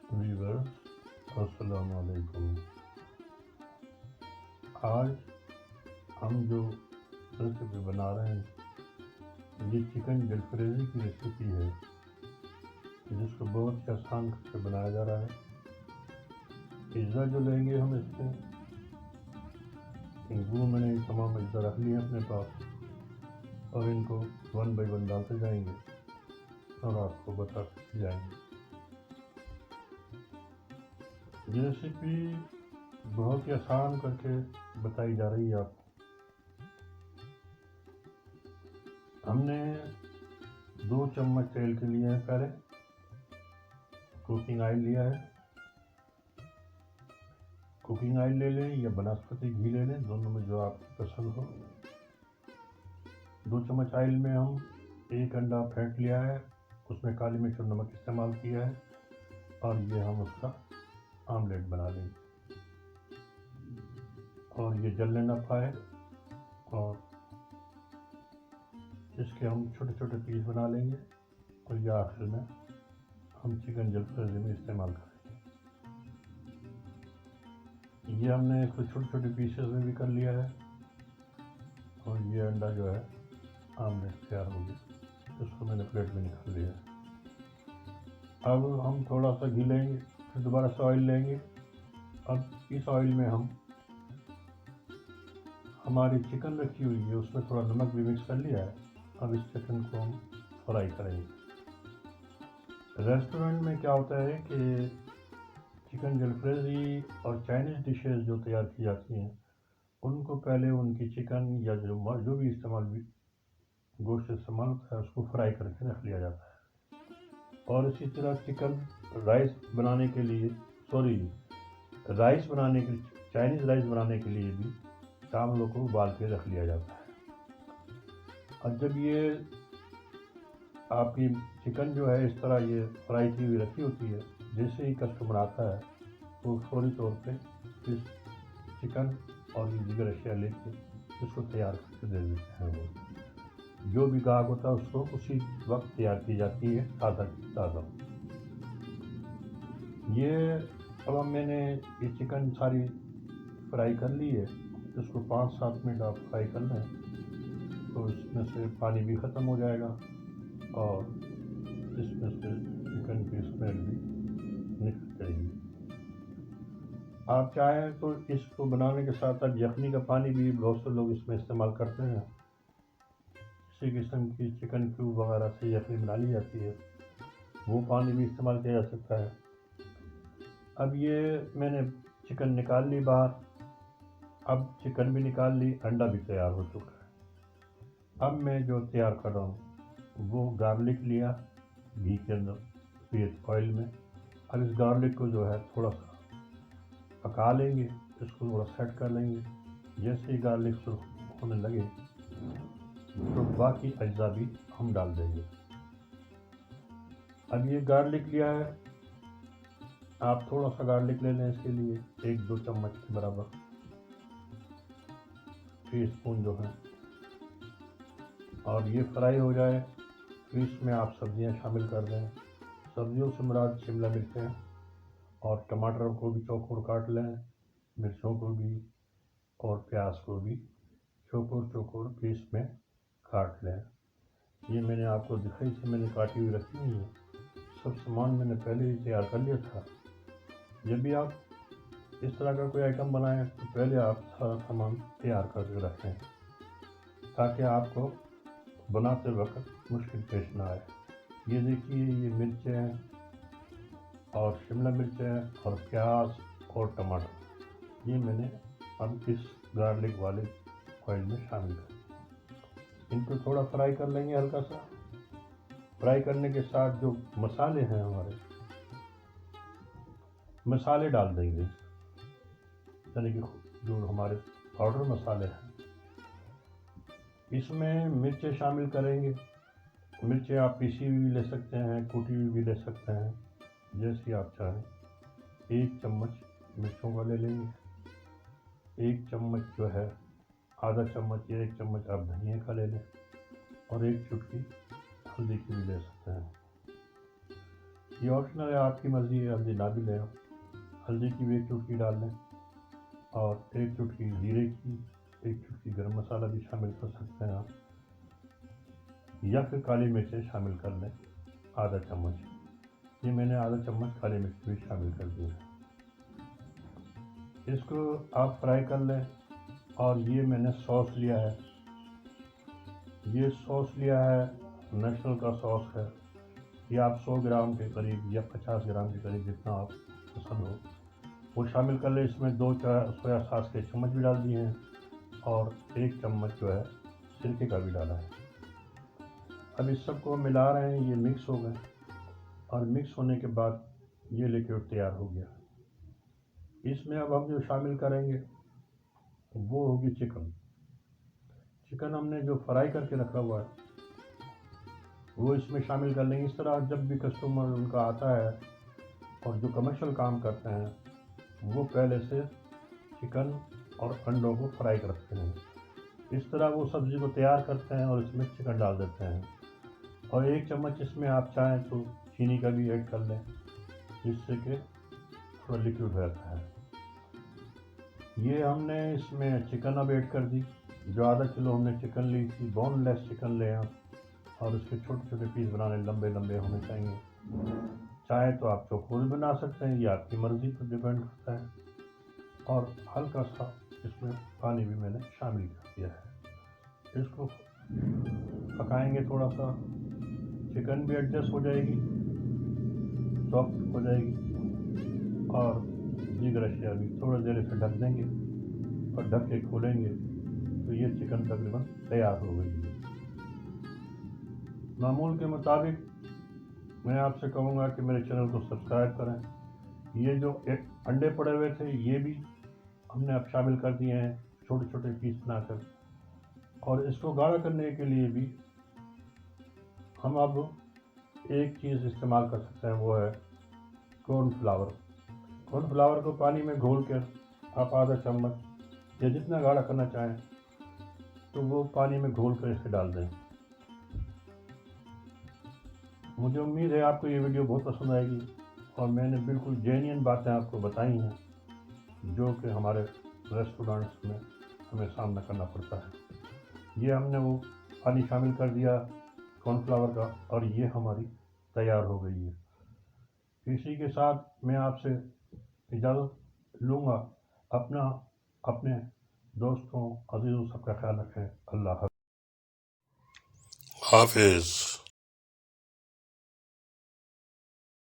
Viewers अस्सलाम वालेकुम। आज हम जो रेसिपी बना रहे हैं ये चिकन जलफ्रेजी की रेसिपी है जिसको बहुत ही आसान करके बनाया जा रहा है। पिज़्ज़ा जो लेंगे हम इसमें इनको मैंने तमाम अज्जा रख लिए अपने पास और इनको 1 बाय 1 डालते जाएंगे और आपको बताते जाएंगे। ये रेसिपी बहुत ही आसान करके बताई जा रही है आपको। हमने 2 चम्मच तेल के लिए हैं, पहले कुकिंग ऑयल लिया है। कुकिंग ऑयल ले लें या वनस्पति घी ले लें, दोनों में जो आपको पसंद हो। 2 चम्मच ऑयल में हम 1 अंडा फेंट लिया है, उसमें काली मिर्च और नमक इस्तेमाल किया है और ये हम उसका आमलेट बना लेंगे और ये जलने ना पाए। और इसके हम छोटे छोटे पीस बना लेंगे और ये आखिर में हम चिकन जलफ्रेजी में इस्तेमाल करेंगे। ये हमने इसको छोटे छोटे पीसेस में भी कर लिया है और ये अंडा जो है आमलेट तैयार हो गया। इसको मैंने प्लेट में निकाल लिया है। अब हम थोड़ा सा घी लेंगे, फिर दोबारा से ऑयल लेंगे। अब इस ऑयल में हम हमारी चिकन रखी हुई है उसमें थोड़ा नमक भी मिक्स कर लिया है। अब इस चिकन को हम फ्राई करेंगे। रेस्टोरेंट में क्या होता है कि चिकन जलफ्रेजी और चाइनीज़ डिशेस जो तैयार की जाती हैं उनको पहले उनकी चिकन या जो भी गोश्त इस्तेमाल होता है उसको फ्राई करके रख लिया जाता है। और इसी तरह राइस बनाने के लिए चाइनीज़ राइस बनाने के लिए भी चावलों को उबाल के रख लिया जाता है। और जब ये आपकी चिकन जो है इस तरह ये फ्राई की हुई रखी होती है, जैसे ही कस्टमर आता है तो फौरी तौर पे इस चिकन और ये दीगर अशिया लेके उसको तैयार करके दे देते हैं। वो जो भी गाहक होता है उसको उसी वक्त तैयार की जाती है, ताज़ा। ये अब मैंने ये चिकन सारी फ्राई कर ली है, इसको 5-7 मिनट आप फ्राई कर लें तो इसमें से पानी भी ख़त्म हो जाएगा और इसमें से चिकन की स्मेल भी निकल जाएगी। आप चाहें तो इसको बनाने के साथ साथ यखनी का पानी भी बहुत से लोग इसमें इस्तेमाल करते हैं। किसी किस्म की चिकन क्यूब वगैरह से यखनी बना ली जाती है, वो पानी भी इस्तेमाल किया जा सकता है। अब ये मैंने चिकन निकाल ली बाहर। अब चिकन भी निकाल ली, अंडा भी तैयार हो चुका है। अब मैं जो तैयार कर रहा हूँ वो गार्लिक लिया घी के अंदर फिर ऑयल में। अब इस गार्लिक को जो है थोड़ा सा पका लेंगे, इसको थोड़ा सेट कर लेंगे। जैसे ही गार्लिक सुर्ख होने लगे तो बाकी अज्जा भी हम डाल देंगे। अब ये गार्लिक लिया है, आप थोड़ा सा गार्लिक ले लें, इसके लिए 1-2 चम्मच के बराबर टीस्पून जो है। और ये फ्राई हो जाए फिर इसमें आप सब्जियां शामिल कर दें। सब्जियों से मुराद शिमला मिर्चें और टमाटर को भी चौकोर काट लें, मिर्चों को भी और प्याज को भी चौकोर पीस में काट लें। ये मैंने आपको दिखाई थी, मैंने काटी हुई रखी हुई है। सब सामान मैंने पहले ही तैयार कर लिया था। जब भी आप इस तरह का कोई आइटम बनाएं तो पहले आप सारा सामान तैयार करके रखें ताकि आपको बनाते वक्त मुश्किल पेश ना आए। ये देखिए, ये मिर्चें और शिमला मिर्चें और प्याज और टमाटर ये मैंने अब इस गार्लिक वाले ऑयल में शामिल कर। इनको थोड़ा फ्राई कर लेंगे हल्का सा। फ्राई करने के साथ जो मसाले हैं हमारे मसाले डाल देंगे, यानी कि जो हमारे पाउडर मसाले हैं इसमें मिर्चें शामिल करेंगे। मिर्चें आप पीसी हुई भी ले सकते हैं, कूटी हुई भी ले सकते हैं, जैसी आप चाहें। 1 चम्मच मिर्चों का ले लेंगे, 1 चम्मच जो है आधा चम्मच या 1 चम्मच आप धनिया का ले लें और 1 चुटकी हल्दी की भी ले सकते हैं। ये ऑप्शनल है, आपकी मर्ज़ी है, हल्दी ना भी लें। हल्दी की भी 1 चुटकी डाल लें और 1 चुटकी जीरे की, 1 चुटकी गरम मसाला भी शामिल कर सकते हैं आप, या फिर काली मिर्चें शामिल कर लें आधा चम्मच। ये मैंने आधा चम्मच काली मिर्च भी शामिल कर दी है। इसको आप फ्राई कर लें। और ये मैंने सॉस लिया है, ये सॉस लिया है नेशनल का सॉस है। ये आप 100 ग्राम के करीब या 50 ग्राम के करीब, जितना आप पसंद हो वो शामिल कर ले। इसमें 2 सोया सॉस के चम्मच भी डाल दिए हैं और 1 चम्मच जो है सिरके का भी डाला है। अब इस सबको मिला रहे हैं, ये मिक्स हो गए और मिक्स होने के बाद ये लिक्विड तैयार हो गया। इसमें अब हम जो शामिल करेंगे वो होगी चिकन। चिकन हमने जो फ्राई करके रखा हुआ है वो इसमें शामिल कर लेंगे। इस तरह जब भी कस्टमर उनका आता है और जो कमर्शियल काम करते हैं वो पहले से चिकन और अंडों को फ्राई करते हैं। इस तरह वो सब्ज़ी को तैयार करते हैं और इसमें चिकन डाल देते हैं। और 1 चम्मच इसमें आप चाहें तो चीनी का भी ऐड कर लें, जिससे कि थोड़ा लिक्विड रहता है। ये हमने इसमें चिकन अब ऐड कर दी। जो आधा किलो हमने चिकन ली थी, बोनलेस चिकन ले आप, और उसके छोटे छोटे पीस बनाने, लंबे लंबे होने चाहिए। चाहे तो आप चौकोर बना सकते हैं, ये आपकी मर्ज़ी पर डिपेंड करता है। और हल्का सा इसमें पानी भी मैंने शामिल कर दिया है। इसको पकाएंगे थोड़ा सा, चिकन भी एडजस्ट हो जाएगी, सॉफ्ट हो जाएगी और दीगर अशिया भी। थोड़ी देर इसे ढक देंगे और ढक के खोलेंगे तो ये चिकन तकरीबन तैयार हो गई है। मामूल के मुताबिक मैं आपसे कहूँगा कि मेरे चैनल को सब्सक्राइब करें। ये जो अंडे पड़े हुए थे ये भी हमने अब शामिल कर दिए हैं छोटे छोटे पीस बनाकर। और इसको गाढ़ा करने के लिए भी हम अब एक चीज़ इस्तेमाल कर सकते हैं, वो है कॉर्नफ्लावर। कॉर्नफ्लावर को पानी में घोल कर आप आधा चम्मच या जितना गाढ़ा करना चाहें तो वो पानी में घोल कर इसे डाल दें। मुझे उम्मीद है आपको ये वीडियो बहुत पसंद आएगी और मैंने बिल्कुल जेन्युइन बातें आपको बताई हैं जो कि हमारे रेस्टोरेंट्स में हमें सामना करना पड़ता है। ये हमने वो पानी शामिल कर दिया कॉर्नफ्लावर का और ये हमारी तैयार हो गई है। इसी के साथ मैं आपसे इजाज़त लूँगा। अपने दोस्तों, अजीज़ों, सबका ख्याल रखें। अल्लाह हाफ़िज़।